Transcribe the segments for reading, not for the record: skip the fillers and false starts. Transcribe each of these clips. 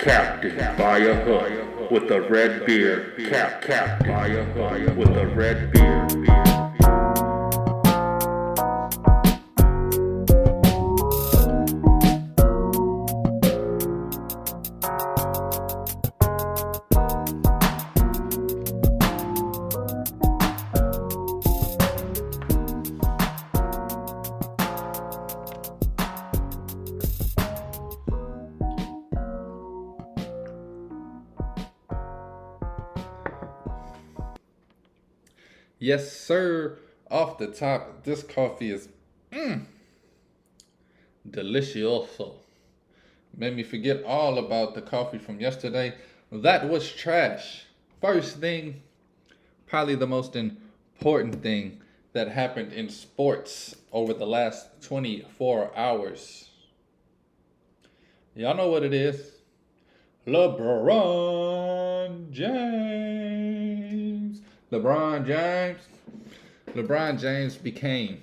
Captain by a hook with a red beard. Captain by a hook with a red beard. Yes, sir. Off the top, this coffee is delicioso. Made me forget all about the coffee from yesterday. That was trash. First thing, probably the most important thing that happened in sports over the last 24 hours. Y'all know what it is. LeBron James. LeBron James became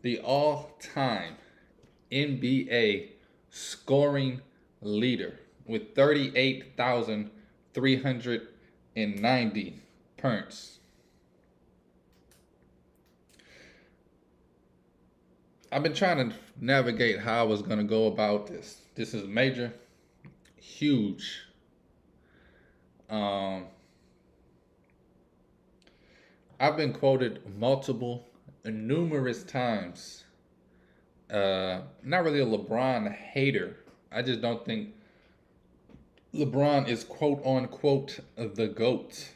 the all-time NBA scoring leader with 38,390 points. I've been trying to navigate how I was going to go about this. This is major, huge. I've been quoted numerous times. Not really a LeBron hater. I just don't think LeBron is quote unquote the GOAT.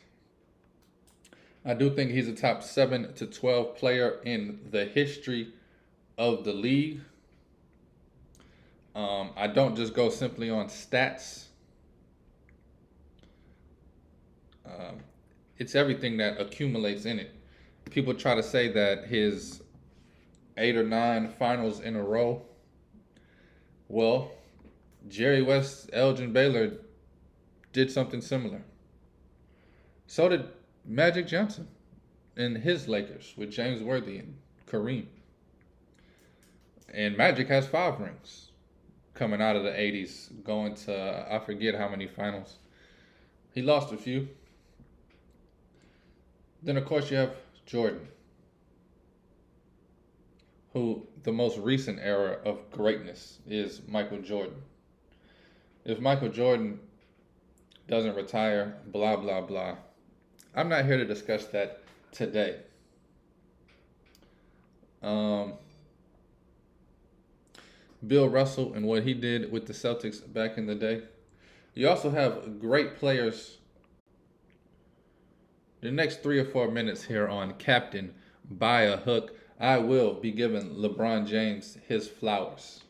I do think he's a top 7 to 12 player in the history of the league. I don't just go simply on stats. It's everything that accumulates in it. People try to say that his 8 or 9 finals in a row. Well, Jerry West, Elgin Baylor did something similar. So did Magic Johnson in his Lakers with James Worthy and Kareem. And Magic has 5 rings coming out of the 80s, going to, I forget how many finals. He lost a few. Then, of course, you have Jordan, who the most recent era of greatness is Michael Jordan. If Michael Jordan doesn't retire, blah, blah, blah. I'm not here to discuss that today. Bill Russell and what he did with the Celtics back in the day. You also have great players. The next 3 or 4 minutes here on Captain by a Hook, I will be giving LeBron James his flowers.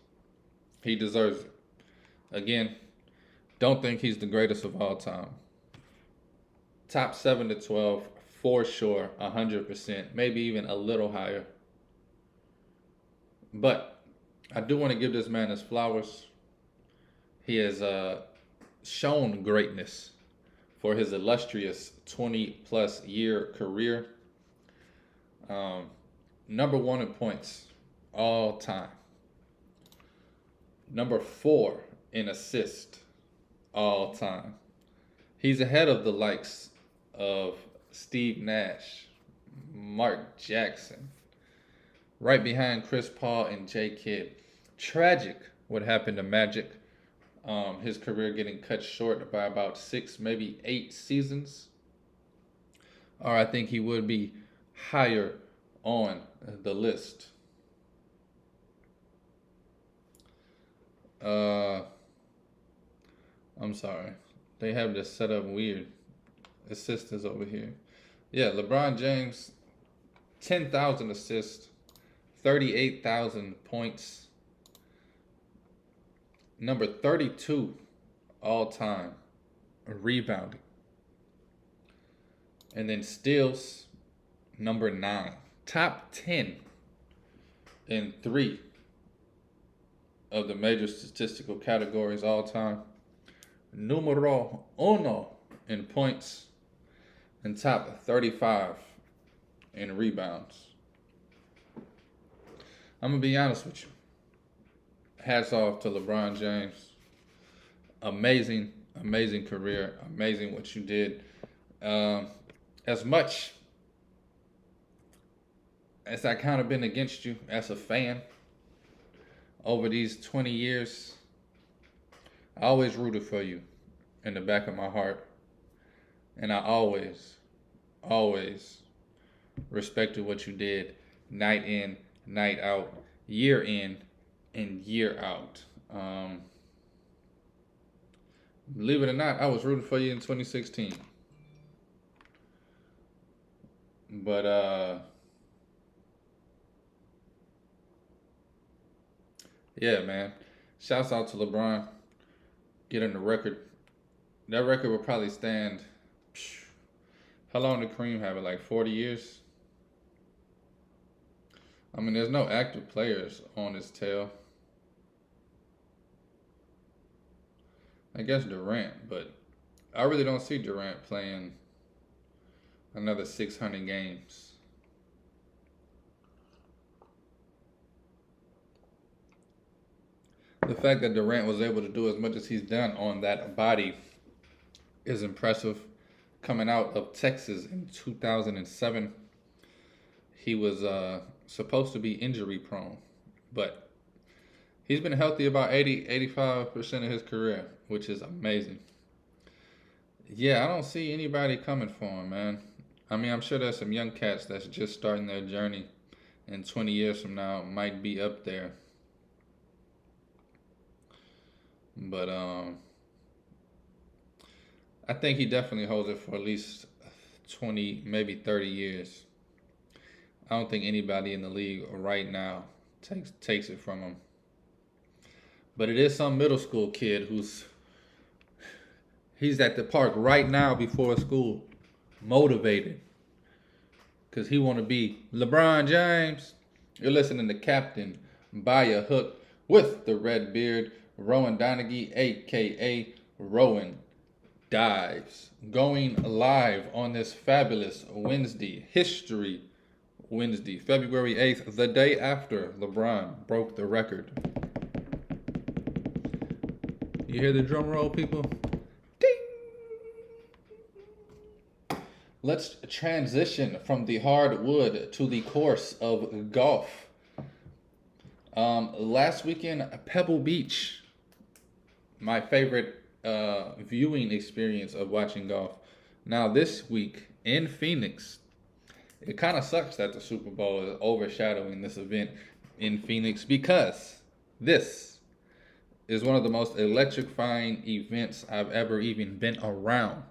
He deserves it. Again, don't think he's the greatest of all time. Top 7 to 12, for sure, 100%, maybe even a little higher. But I do want to give this man his flowers. He has shown greatness for his illustrious 20-plus year career. Number 1 in points all time. Number 4 in assist all time. He's ahead of the likes of Steve Nash, Mark Jackson, right behind Chris Paul and J. Kidd. Tragic what happened to Magic. His career getting cut short by about 6, maybe 8 seasons. Or I think he would be higher on the list. I'm sorry. They have this set up weird. Assistants over here. Yeah, LeBron James, 10,000 assists, 38,000 points. Number 32 all time rebounding. And then steals, number 9. Top 10 in 3 of the major statistical categories all time. Numero 1 in points and top 35 in rebounds. I'm going to be honest with you. Hats off to LeBron James. amazing, amazing career, amazing what you did. Um, as much as I kind of been against you as a fan over these 20 years, I always rooted for you in the back of my heart. And I always respected what you did night in, night out, year in, and year out. Believe it or not, I was rooting for you in 2016. But yeah, man. Shouts out to LeBron getting the record. That record will probably stand. How long did Kareem have it? Like 40 years? I mean, there's no active players on his tail. I guess Durant, but I really don't see Durant playing another 600 games. The fact that Durant was able to do as much as he's done on that body is impressive. Coming out of Texas in 2007, he was supposed to be injury prone, but he's been healthy about 85% of his career, which is amazing. Yeah, I don't see anybody coming for him, man. I mean, I'm sure there's some young cats that's just starting their journey, and 20 years from now might be up there. But I think he definitely holds it for at least 20, maybe 30 years. I don't think anybody in the league right now takes it from him. But it is some middle school kid he's at the park right now before school, motivated, because he want to be LeBron James. You're listening to Captain By a Hook with the red beard, Rowan Donaghy, a.k.a. Rowan Dives, going live on this fabulous Wednesday, History Wednesday, February 8th, the day after LeBron broke the record. You hear the drum roll, people? Ding! Let's transition from the hardwood to the course of golf. Last weekend, Pebble Beach, my favorite viewing experience of watching golf. Now this week in Phoenix, it kind of sucks that the Super Bowl is overshadowing this event in Phoenix, because this is one of the most electrifying events I've ever even been around.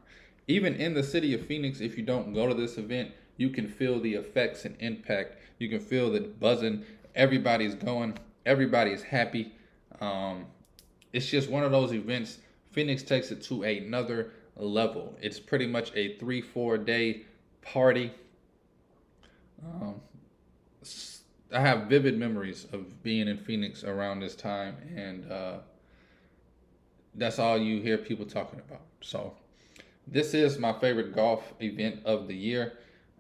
Even in the city of Phoenix, if you don't go to this event, you can feel the effects and impact. You can feel the buzzing. Everybody's going. Everybody's happy. It's just one of those events. Phoenix takes it to another level. It's pretty much a 3-4 day party. I have vivid memories of being in Phoenix around this time, and that's all you hear people talking about. So this is my favorite golf event of the year.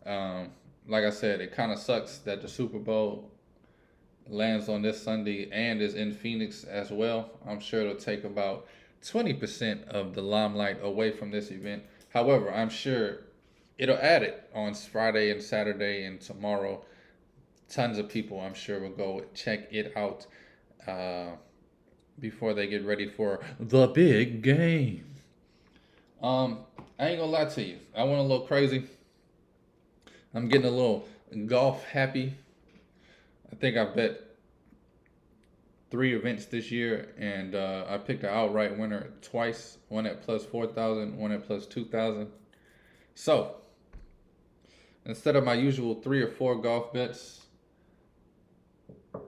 Like I said, it kind of sucks that the Super Bowl lands on this Sunday and is in Phoenix as well. I'm sure it'll take about 20% of the limelight away from this event. However, I'm sure it'll add it on Friday and Saturday and tomorrow. Tons of people, I'm sure, will go check it out before they get ready for the big game. I ain't gonna lie to you. I went a little crazy. I'm getting a little golf happy. I think I bet 3 events this year, and I picked an outright winner twice. One at plus 4,000, one at plus 2,000. So instead of my usual 3 or 4 golf bets,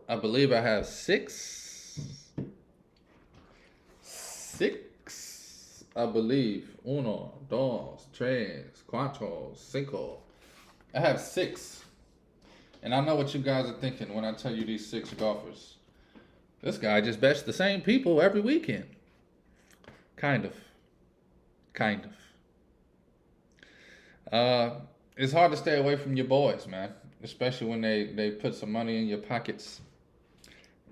I believe I have 6. I believe. 1, 2, 3, 4, 5. I have 6. And I know what you guys are thinking when I tell you these 6 golfers. This guy just bets the same people every weekend. Kind of. It's hard to stay away from your boys, man. Especially when they put some money in your pockets.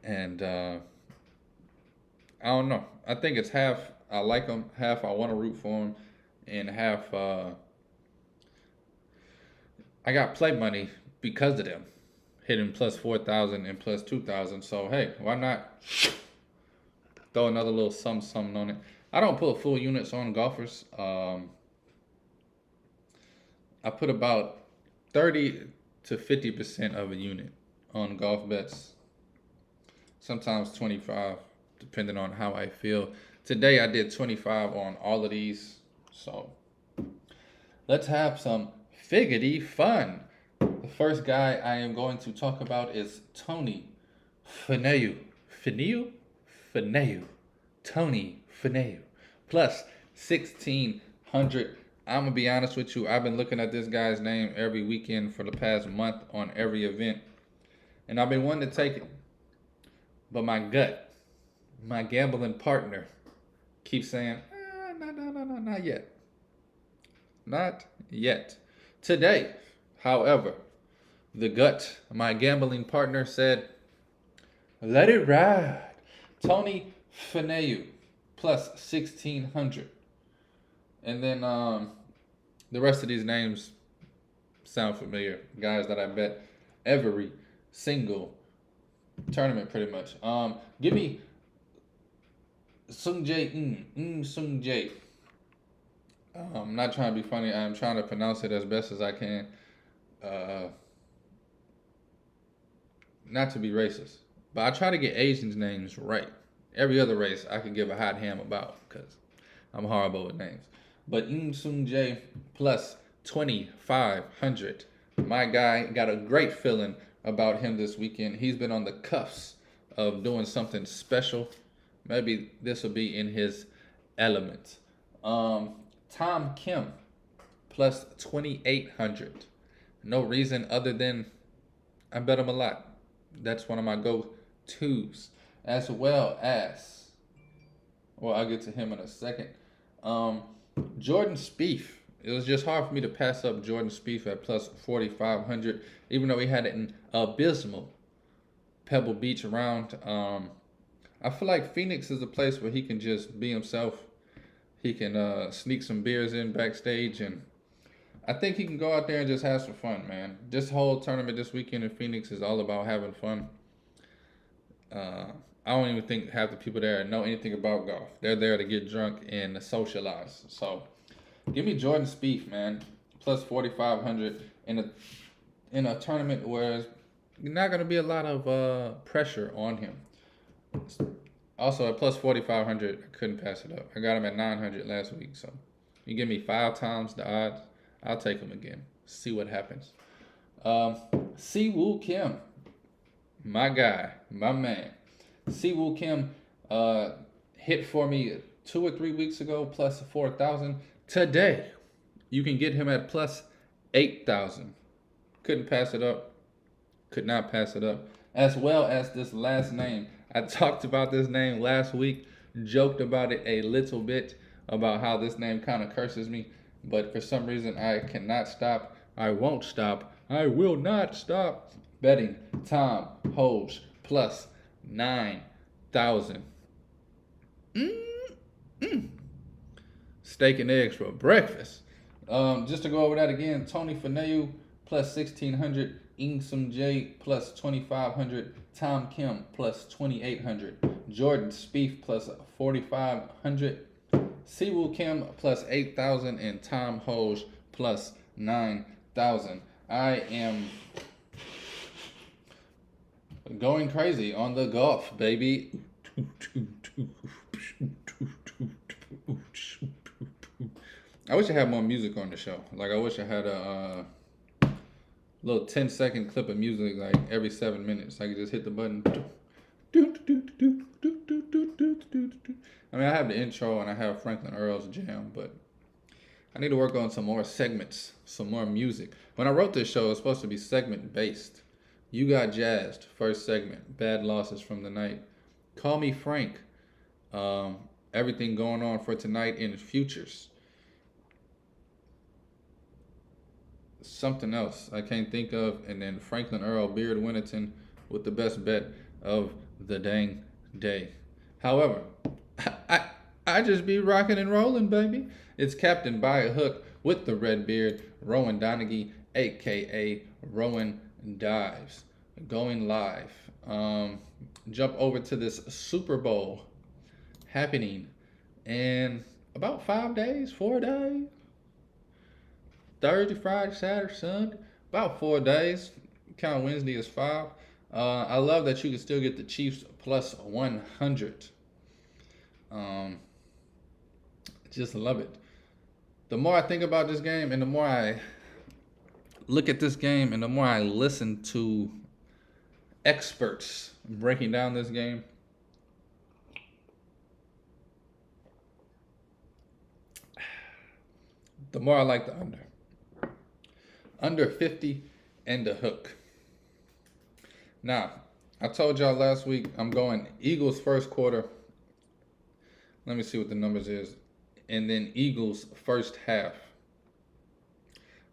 And I don't know. I think it's half I like them, half I want to root for them, and half I got play money because of them, hitting plus 4,000 and plus 2,000. So hey, why not throw another little something on it? I don't put full units on golfers. I put about 30 to 50% of a unit on golf bets. Sometimes 25, depending on how I feel. Today I did 25 on all of these. So let's have some figgity fun. The first guy I am going to talk about is Tony Finau. Finau. Tony Finau. Plus 1,600. I'm going to be honest with you. I've been looking at this guy's name every weekend for the past month on every event. And I've been wanting to take it. But my gut, my gambling partner, keeps saying, no, not yet. Not yet. Today, however, the gut, my gambling partner said, let it ride. Tony Finau plus 1,600. And then the rest of these names sound familiar. Guys that I bet every single tournament pretty much. Give me Sungjae. I'm not trying to be funny. I'm trying to pronounce it as best as I can. Not to be racist, but I try to get Asians' names right. Every other race I can give a hot ham about because I'm horrible with names. But Sungjae plus 2,500. My guy got a great feeling about him this weekend. He's been on the cuffs of doing something special. Maybe this will be in his element. Tom Kim plus 2,800. No reason other than I bet him a lot. That's one of my go-tos. As well as, well, I'll get to him in a second. Jordan Spieth. It was just hard for me to pass up Jordan Spieth at plus 4,500, even though he had an abysmal Pebble Beach round. I feel like Phoenix is a place where he can just be himself. He can sneak some beers in backstage, and I think he can go out there and just have some fun, man. This whole tournament this weekend in Phoenix is all about having fun. I don't even think half the people there know anything about golf. They're there to get drunk and socialize. So give me Jordan Spieth, man, plus 4,500 in a tournament where there's not going to be a lot of pressure on him. Also at plus 4,500, I couldn't pass it up. I got him at 900 last week. So you give me 5 times the odds, I'll take him again. See what happens. Siwoo Kim, my guy, my man. Siwoo Kim hit for me 2 or 3 weeks ago, plus 4,000. Today, you can get him at plus 8,000. Couldn't pass it up. Could not pass it up. As well as this last name. I talked about this name last week, joked about it a little bit, about how this name kind of curses me. But for some reason, I cannot stop. I won't stop. I will not stop betting Tom Hoge plus 9,000. Steak and eggs for breakfast. Just to go over that again, Tony Finau plus 1,600, Sungjae plus 2,500, Tom Kim plus 2,800, Jordan Spieth plus 4,500, Siwoo Kim plus 8,000, and Tom Hoge plus 9,000. I am going crazy on the golf, baby. I wish I had more music on the show. Like, I wish I had a little 10-second clip of music, like, every 7 minutes. I could just hit the button. I mean, I have the intro and I have Franklin Earl's jam, but I need to work on some more segments, some more music. When I wrote this show, it was supposed to be segment-based. You Got Jazzed, first segment. Bad Losses from the Night. Call Me Frank. Everything going on for tonight in futures. Something else I can't think of. And then Franklin Earl, Beard Winnington with the best bet of the dang day. However, I just be rocking and rolling, baby. It's Captain by a Hook with the red beard, Rowan Donaghy, aka Rowan Dives, going live. Jump over to this Super Bowl happening in about 5 days, 4 days. Thursday, Friday, Saturday, Sunday, about 4 days. Count Wednesday as five. I love that you can still get the Chiefs plus 100. Um, just love it. The more I think about this game and the more I look at this game and the more I listen to experts breaking down this game, the more I like the under. Under 50 and the hook. Now, I told y'all last week I'm going Eagles first quarter. Let me see what the numbers is. And then Eagles first half.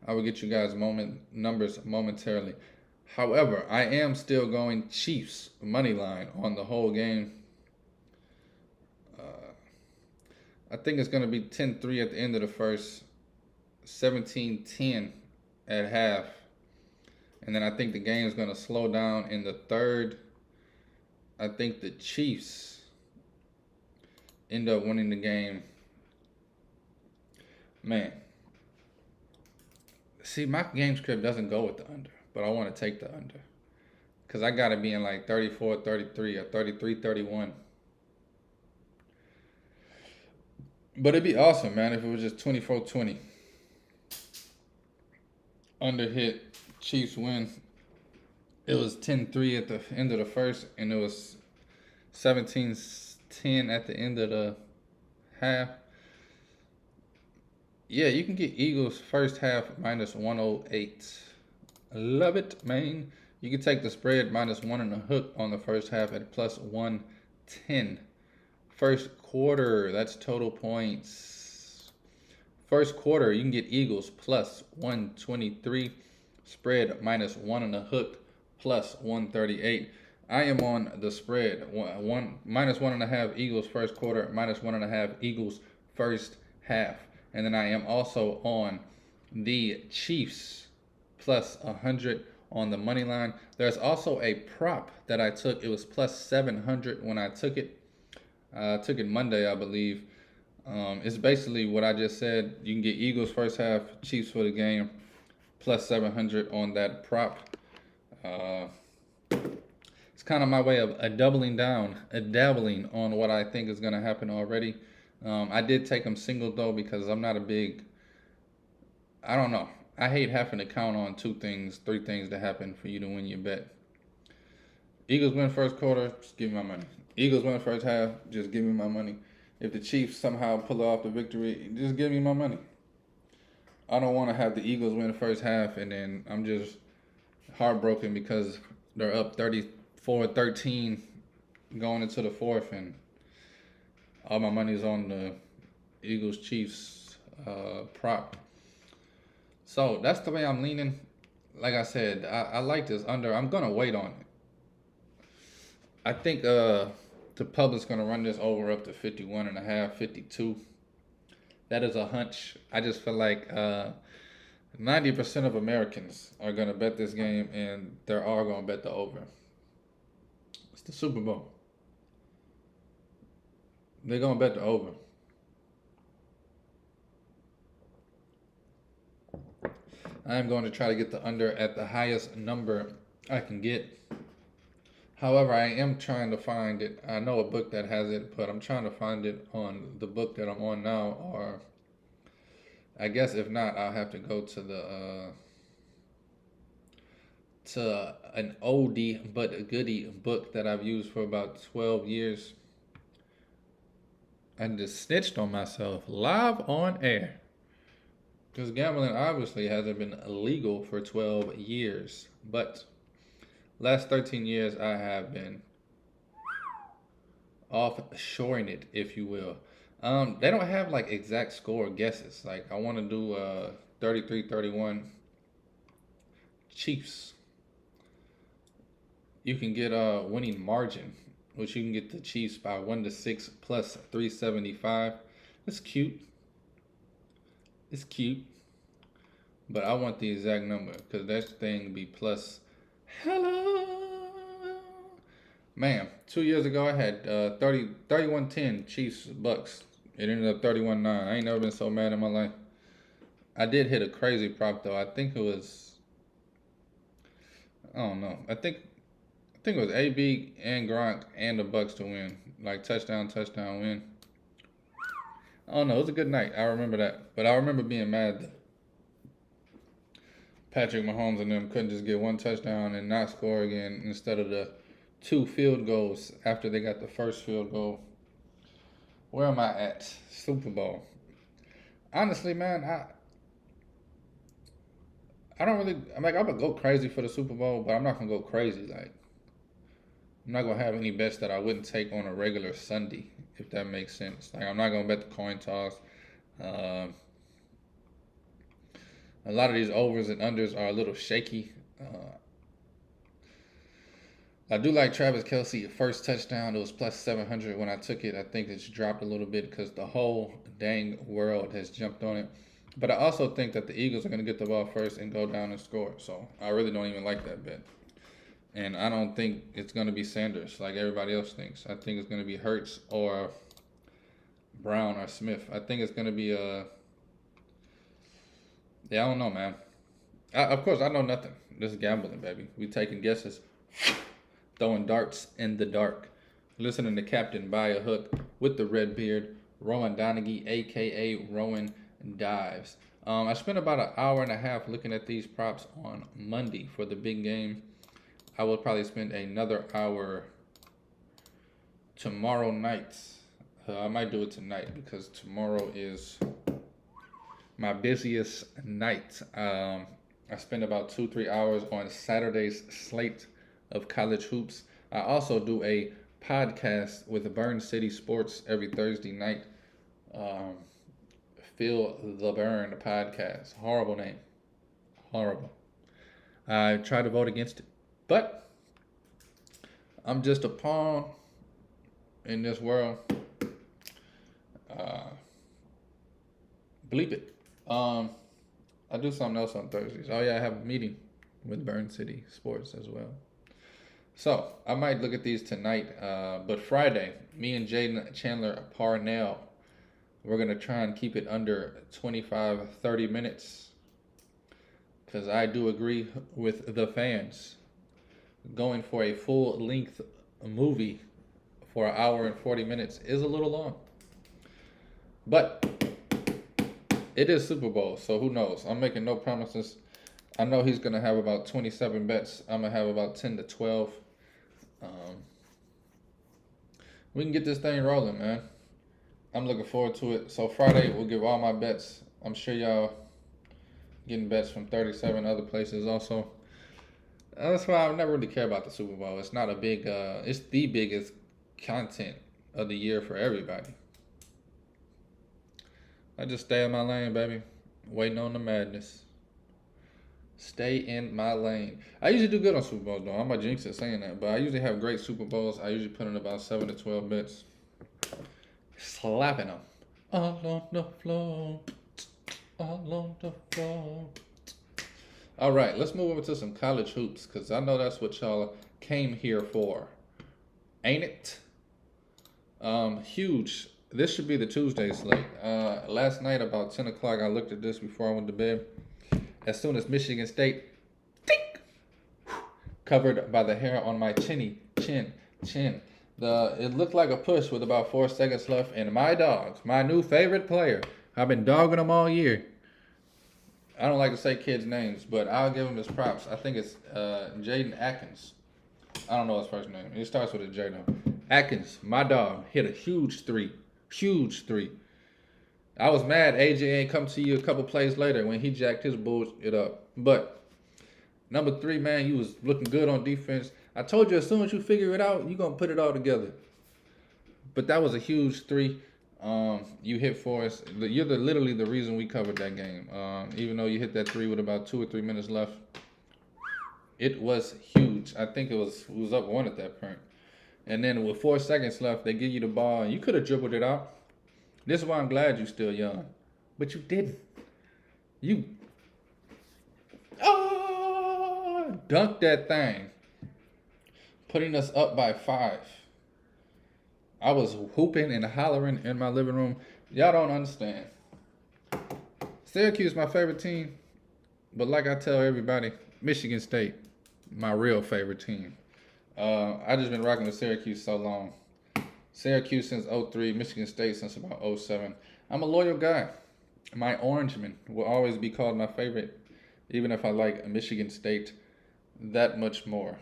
I will get you guys numbers momentarily. However, I am still going Chiefs money line on the whole game. I think it's going to be 10-3 at the end of the first, 17-10 at half. And then I think the game is going to slow down in the third. I think the Chiefs end up winning the game. Man. See, my game script doesn't go with the under, but I want to take the under. Because I got to be in like 34-33 or 33-31. But it'd be awesome, man, if it was just 24-20. Under hit, Chiefs win. It was 10-3 at the end of the first, and it was 17-10 at the end of the half. Yeah, you can get Eagles first half minus 108. Love it, man. You can take the spread minus 1 and a hook on the first half at plus 110. First quarter, that's total points. First quarter, you can get Eagles plus 123. Spread minus 1 and a hook plus 138. I am on the spread. Minus 1.5 Eagles first quarter, minus 1.5 Eagles first half. And then I am also on the Chiefs plus 100 on the money line. There's also a prop that I took. It was plus 700 when I took it. I took it Monday, I believe. It's basically what I just said. You can get Eagles first half, Chiefs for the game, plus 700 on that prop. It's kind of my way of dabbling on what I think is going to happen already. I did take them single, though, because I'm not a big, I don't know. I hate having to count on 3 things to happen for you to win your bet. Eagles win first quarter, just give me my money. Eagles win first half, just give me my money. If the Chiefs somehow pull off the victory, just give me my money. I don't want to have the Eagles win the first half and then I'm just heartbroken because they're up 34-13 going into the fourth and all my money is on the Eagles-Chiefs prop. So that's the way I'm leaning. Like I said, I like this under. I'm going to wait on it. I think the public's going to run this over up to 51.5, 52. That is a hunch. I just feel like 90% of Americans are going to bet this game, and they're all going to bet the over. It's the Super Bowl. They're going to bet the over. I am going to try to get the under at the highest number I can get. However, I am trying to find it. I know a book that has it, but I'm trying to find it on the book that I'm on now. Or I guess if not, I'll have to go to an oldie but a goodie book that I've used for about 12 years. I just snitched on myself live on air. Because gambling obviously hasn't been illegal for 12 years. But last 13 years I have been offshoring it, if you will. They don't have like exact score guesses. Like I want to do 33-31 Chiefs. You can get a winning margin which you can get the Chiefs by 1-6 plus 375. It's cute. It's cute. But I want the exact number because that thing be plus. Hello. Man, 2 years ago I had 31-10 Chiefs Bucks. It ended up 31-9. I ain't never been so mad in my life. I did hit a crazy prop though. I think it was, I don't know. I think it was AB and Gronk and the Bucks to win. Like touchdown win. I don't know. It was a good night. I remember that. But I remember being mad that Patrick Mahomes and them couldn't just get one touchdown and not score again instead of the 2 field goals after they got the first field goal. Where am I at? Super Bowl. Honestly, man, I don't really. I'm gonna go crazy for the Super Bowl, but I'm not gonna go crazy. Like, I'm not gonna have any bets that I wouldn't take on a regular Sunday, if that makes sense. Like, I'm not gonna bet the coin toss. A lot of these overs and unders are a little shaky. I do like Travis Kelce first touchdown. It was plus 700 when I took it. I think it's dropped a little bit because the whole dang world has jumped on it. But I also think that the Eagles are going to get the ball first and go down and score. So I really don't even like that bet. And I don't think it's going to be Sanders like everybody else thinks. I think it's going to be Hurts or Brown or Smith. I think it's going to be yeah, I don't know, man. Of course, I know nothing. This is gambling, baby. We taking guesses. Throwing darts in the dark. Listening to Captain Buy a Hook with the red beard, Rowan Donaghy, a.k.a. Rowan Dives. I spent about an hour and a half looking at these props on Monday for the big game. I will probably spend another hour tomorrow night. I might do it tonight because tomorrow is my busiest night. I spend about 2-3 hours on Saturday's slate of college hoops. I also do a podcast with Burn City Sports every Thursday night. Feel the Burn podcast. Horrible name. Horrible. I try to vote against it. But I'm just a pawn in this world. Bleep it. I do something else on Thursdays. Oh yeah, I have a meeting with Burn City Sports as well. So I might look at these tonight. But Friday, me and Jaden Chandler Parnell, we're gonna try and keep it under 25-30 minutes. Because I do agree with the fans. Going for a full-length movie for an hour and 40 minutes is a little long. But it is Super Bowl, so who knows? I'm making no promises. I know he's going to have about 27 bets. I'm going to have about 10 to 12. We can get this thing rolling, man. I'm looking forward to it. So Friday, we'll give all my bets. I'm sure y'all getting bets from 37 other places also. That's why I never really care about the Super Bowl. It's not a big, it's the biggest content of the year for everybody. I just stay in my lane, baby. Waiting on the madness. Stay in my lane. I usually do good on Super Bowls, though. I'm a jinx at saying that. But I usually have great Super Bowls. I usually put in about 7 to 12 bets. Slapping them. All on the floor. All on the floor. All right, let's move over to some college hoops. Because I know that's what y'all came here for. Ain't it? Huge. This should be the Tuesday slate. Last night about 10 o'clock, I looked at this before I went to bed. As soon as Michigan State, tink, covered by the hair on my chin. It looked like a push with about 4 seconds left. And my dogs, my new favorite player, I've been dogging them all year. I don't like to say kids' names, but I'll give him his props. I think it's Jaden Atkins. I don't know his first name. It starts with a J though. Atkins, my dog, hit a huge three. Huge three. I was mad AJ ain't come to you a couple plays later when he jacked his bullshit up. But number 3, man, you was looking good on defense. I told you as soon as you figure it out, you're going to put it all together. But that was a huge 3. You hit for us. You're literally the reason we covered that game. Even though you hit that 3 with about 2 or 3 minutes left. It was huge. I think it was up 1 at that point. And then with 4 seconds left, they give you the ball, and you could have dribbled it out. This is why I'm glad you're still young, but you didn't. You dunked that thing, putting us up by 5. I was hooping and hollering in my living room. Y'all don't understand. Syracuse my favorite team, but like I tell everybody, Michigan State, my real favorite team. I just been rocking with Syracuse so long. Syracuse since 03, Michigan State since about 07. I'm a loyal guy. My Orangeman will always be called my favorite, even if I like Michigan State that much more.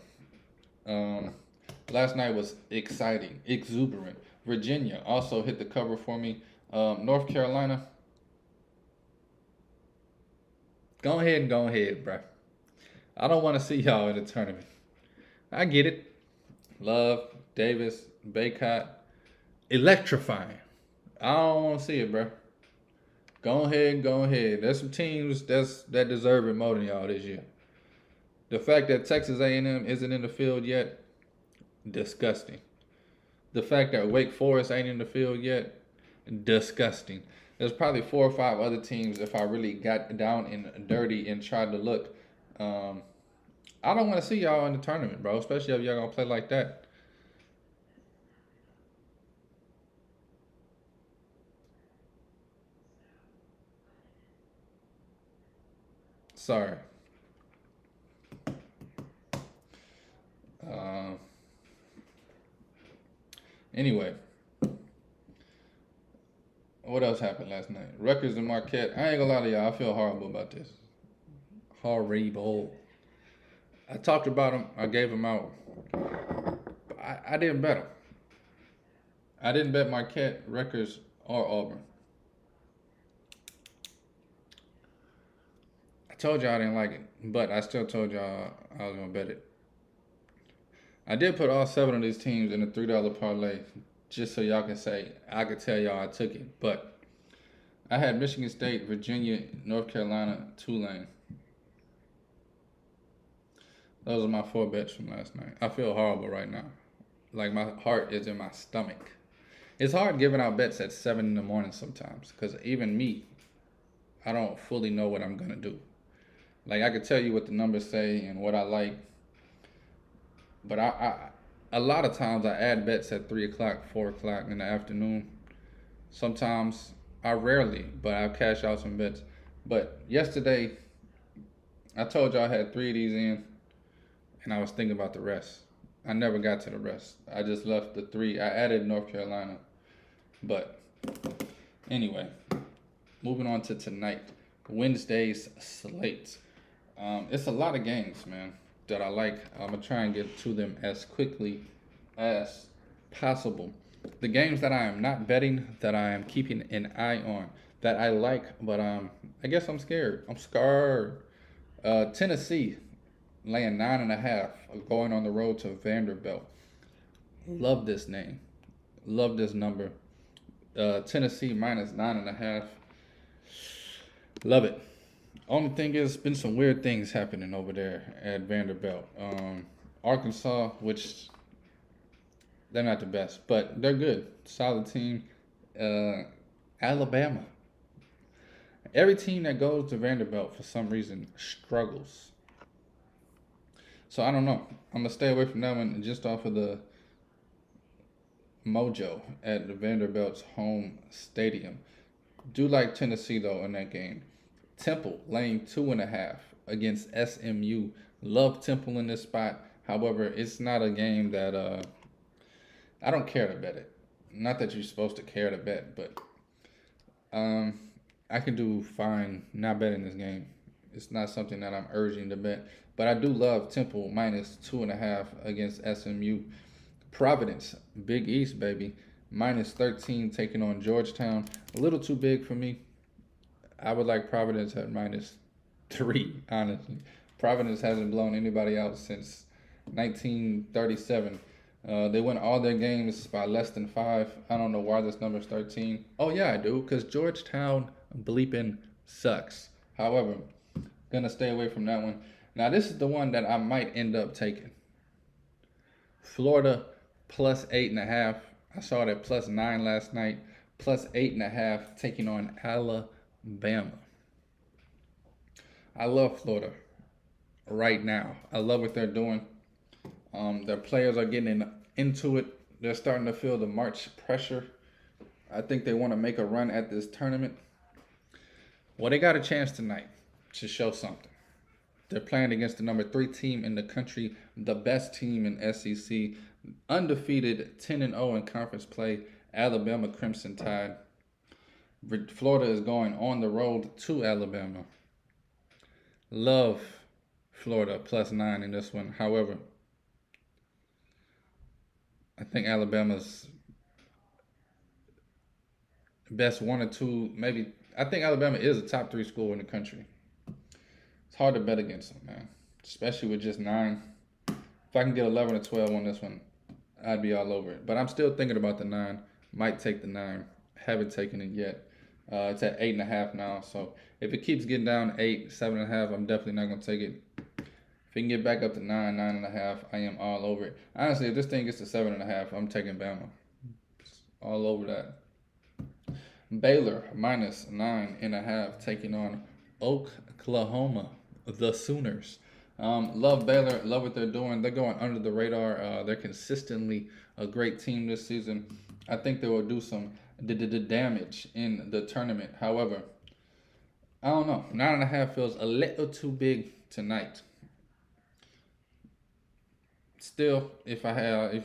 Last night was exciting, exuberant. Virginia also hit the cover for me. North Carolina, go ahead, bro. I don't want to see y'all in the tournament. I get it. Love, Davis, Baycott, electrifying. I don't want to see it, bro. Go ahead. There's some teams that deserve it more than y'all this year. The fact that Texas A&M isn't in the field yet, disgusting. The fact that Wake Forest ain't in the field yet, disgusting. There's probably 4 or 5 other teams if I really got down and dirty and tried to look. I don't want to see y'all in the tournament, bro, especially if y'all gonna play like that. Sorry. Anyway, what else happened last night? Rutgers and Marquette. I ain't gonna lie to y'all. I feel horrible about this. Horrible. I talked about them. I gave them out. I didn't bet them. I didn't bet Marquette, Rutgers, or Auburn. I told y'all I didn't like it, but I still told y'all I was gonna bet it. I did put all 7 of these teams in a $3 parlay, just so y'all can say I could tell y'all I took it. But I had Michigan State, Virginia, North Carolina, Tulane. Those are my 4 bets from last night. I feel horrible right now. Like my heart is in my stomach. It's hard giving out bets at 7 in the morning sometimes, because even me, I don't fully know what I'm gonna do. Like I could tell you what the numbers say and what I like, but I a lot of times I add bets at 3 o'clock, 4 o'clock in the afternoon. Sometimes I rarely, but I'll cash out some bets. But yesterday, I told y'all I had 3 of these in, and I was thinking about the rest. I never got to the rest. I just left the 3. I added North Carolina. But anyway, moving on to tonight. Wednesday's slate. It's a lot of games, man, that I like. I'm going to try and get to them as quickly as possible. The games that I am not betting, that I am keeping an eye on, that I like, but I guess I'm scared. I'm scared. Tennessee laying 9.5, going on the road to Vanderbilt. Love this name. Love this number. Tennessee minus 9.5. Love it. Only thing is, been some weird things happening over there at Vanderbilt. Arkansas, which they're not the best, but they're good. Solid team. Alabama. Every team that goes to Vanderbilt for some reason struggles. So I don't know. I'm gonna stay away from that one just off of the mojo at the Vanderbilt's home stadium. Do like Tennessee though in that game. Temple laying 2.5 against SMU. Love Temple in this spot. However, it's not a game that I don't care to bet it. Not that you're supposed to care to bet, but I can do fine not betting this game. It's not something that I'm urging to bet. But I do love Temple minus 2.5 against SMU. Providence, Big East, baby. Minus 13 taking on Georgetown. A little too big for me. I would like Providence at minus 3, honestly. Providence hasn't blown anybody out since 1937. They win all their games by less than 5. I don't know why this number is 13. Oh, yeah, I do, because Georgetown bleeping sucks. However, gonna stay away from that one. Now, this is the one that I might end up taking. Florida plus 8.5. I saw it at plus 9 last night. Plus 8.5 taking on Alabama. I love Florida right now. I love what they're doing. Their players are getting into it. They're starting to feel the March pressure. I think they want to make a run at this tournament. Well, they got a chance tonight to show something. They're playing against the number 3 team in the country, the best team in SEC, undefeated 10-0 in conference play, Alabama Crimson Tide. Florida is going on the road to Alabama. Love Florida plus 9 in this one. However, I think Alabama's best 1 or 2, maybe. I think Alabama is a top 3 school in the country. It's hard to bet against them, man, especially with just 9. If I can get 11 or 12 on this one, I'd be all over it. But I'm still thinking about the 9. Might take the 9. Haven't taken it yet. It's at 8.5 now. So if it keeps getting down 8, 7.5, I'm definitely not gonna take it. If it can get back up to 9, 9.5, I am all over it. Honestly, if this thing gets to 7.5, I'm taking Bama. All over that. Baylor minus 9.5 taking on Oklahoma, the Sooners. Love Baylor, love what they're doing. They're going under the radar. They're consistently a great team this season. I think they will do some damage in the tournament. However, I don't know. 9.5 feels a little too big tonight. Still, if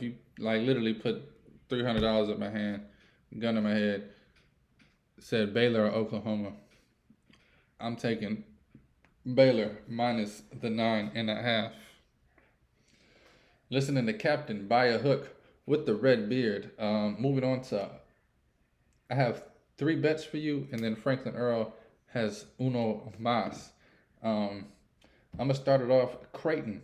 you like literally put $300 in my hand, gun in my head, said Baylor or Oklahoma, I'm taking Baylor minus the 9.5. Listening to Captain Buy a Hook with the red beard. Moving on to, I have 3 bets for you, and then Franklin Earl has uno más. I'm gonna start it off. Creighton.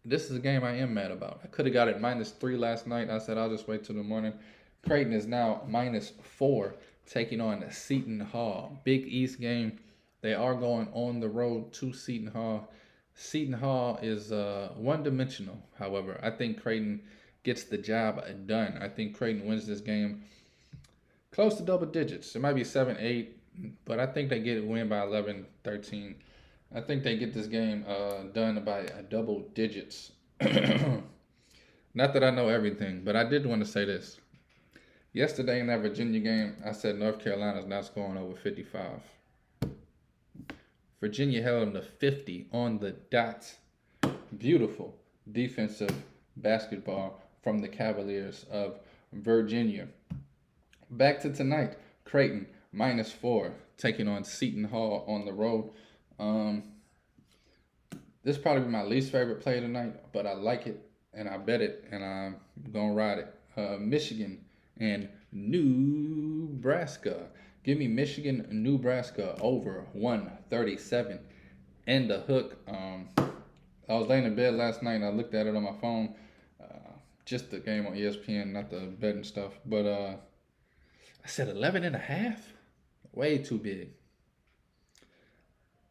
This is a game I am mad about. I could have got it -3 last night. I said I'll just wait till the morning. Creighton is now -4, taking on Seton Hall. Big East game. They are going on the road to Seton Hall. Seton Hall is one-dimensional, however. I think Creighton gets the job done. I think Creighton wins this game close to double digits. It might be 7-8, but I think they win by 11, 13. I think they get this game done by double digits. Not that I know everything, but I did want to say this. Yesterday in that Virginia game, I said North Carolina's not scoring over 55. Virginia held them to 50 on the dot. Beautiful defensive basketball from the Cavaliers of Virginia. Back to tonight, Creighton -4, taking on Seton Hall on the road. This is probably my least favorite play tonight, but I like it, and I bet it, and I'm going to ride it. Michigan and Nebraska. Give me Michigan, Nebraska over 137 and the hook. I was laying in bed last night and I looked at it on my phone. Just the game on ESPN, not the betting stuff. But I said 11.5? Way too big.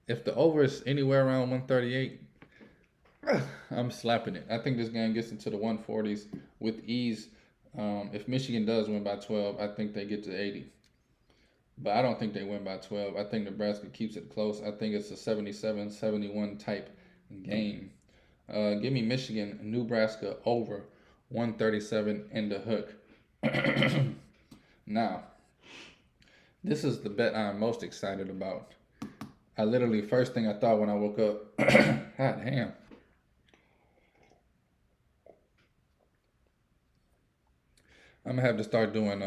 If the over is anywhere around 138, I'm slapping it. I think this game gets into the 140s with ease. If Michigan does win by 12, I think they get to 80. But I don't think they win by 12. I think Nebraska keeps it close. I think it's a 77-71 type game. Give me Michigan, Nebraska over 137 and the hook. Now, this is the bet I'm most excited about. I literally, first thing I thought when I woke up, God damn. I'm gonna have to start doing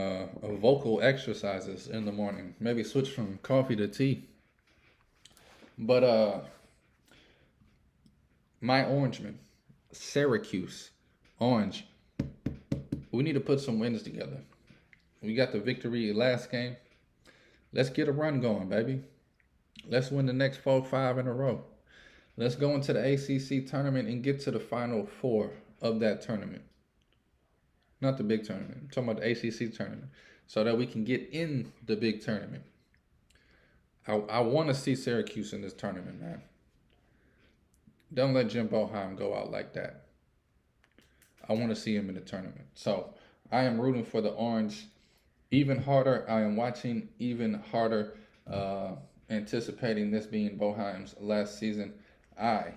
vocal exercises in the morning. Maybe switch from coffee to tea. But my Orangeman, Syracuse, Orange. We need to put some wins together. We got the victory last game. Let's get a run going, baby. Let's win the next 4 or 5 in a row. Let's go into the ACC tournament and get to the Final Four of that tournament. Not the big tournament. I'm talking about the ACC tournament. So that we can get in the big tournament. I want to see Syracuse in this tournament, man. Don't let Jim Boeheim go out like that. I want to see him in the tournament. So I am rooting for the Orange even harder. I am watching even harder, anticipating this being Boheim's last season. I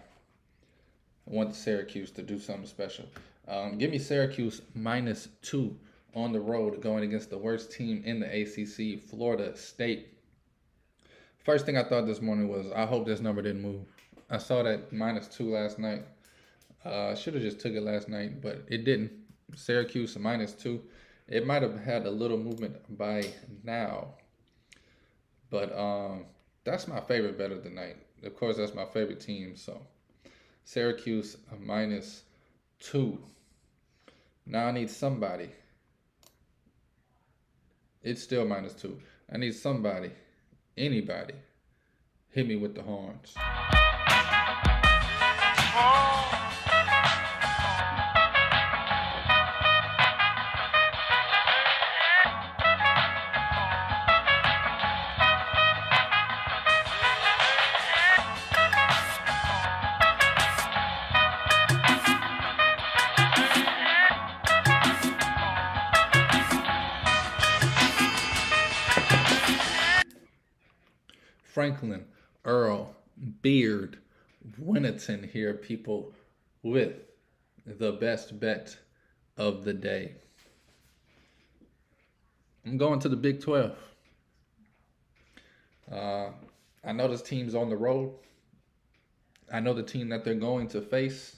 want Syracuse to do something special. Give me Syracuse -2 on the road going against the worst team in the ACC, Florida State. First thing I thought this morning was, I hope this number didn't move. I saw that -2 last night. I should have just took it last night, but it didn't. Syracuse -2. It might have had a little movement by now, but that's my favorite bet of the night. Of course, that's my favorite team. So Syracuse -2. Now I need somebody. It's still -2. I need somebody, anybody, hit me with the horns. Franklin, Earl, Beard, Winneton here, people, with the best bet of the day. I'm going to the Big 12. I know this team's on the road. I know the team that they're going to face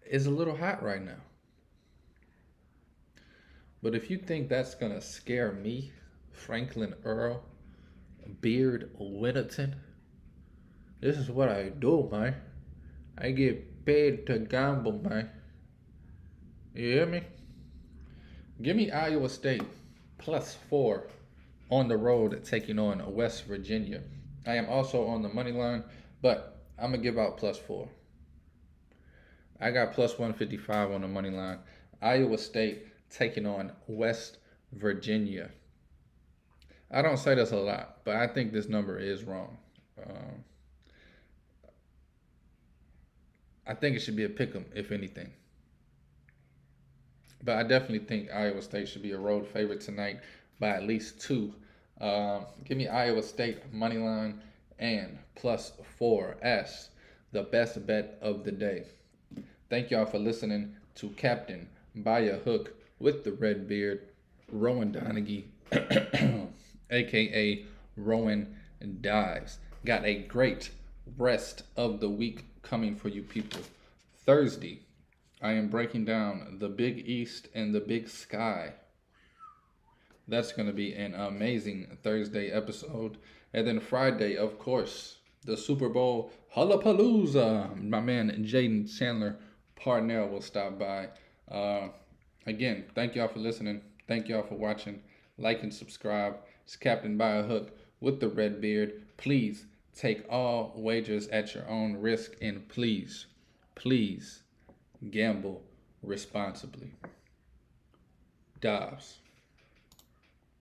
is a little hot right now. But if you think that's going to scare me, Franklin, Earl, Beard, Winneton, this is what I do, man. I get paid to gamble, man. You hear me? Give me Iowa State +4 on the road taking on West Virginia. I am also on the money line, but I'm going to give out +4. I got +155 on the money line. Iowa State taking on West Virginia. I don't say this a lot, but I think this number is wrong. I think it should be a pick'em, if anything. But I definitely think Iowa State should be a road favorite tonight by at least 2. Give me Iowa State money line and +4 as the best bet of the day. Thank y'all for listening to Captain by a Hook with the red beard, Rowan Donaghy, aka Rowan Dives. Got a great rest of the week coming for you people. Thursday, I am breaking down the Big East and the Big Sky. That's going to be an amazing Thursday episode. And then Friday, of course, the Super Bowl Hullapalooza. My man Jaden Chandler Parnell will stop by. Again, thank y'all for listening. Thank y'all for watching. Like and subscribe. It's Captain by a Hook with the red beard. Please take all wagers at your own risk, and please gamble responsibly. Dobbs.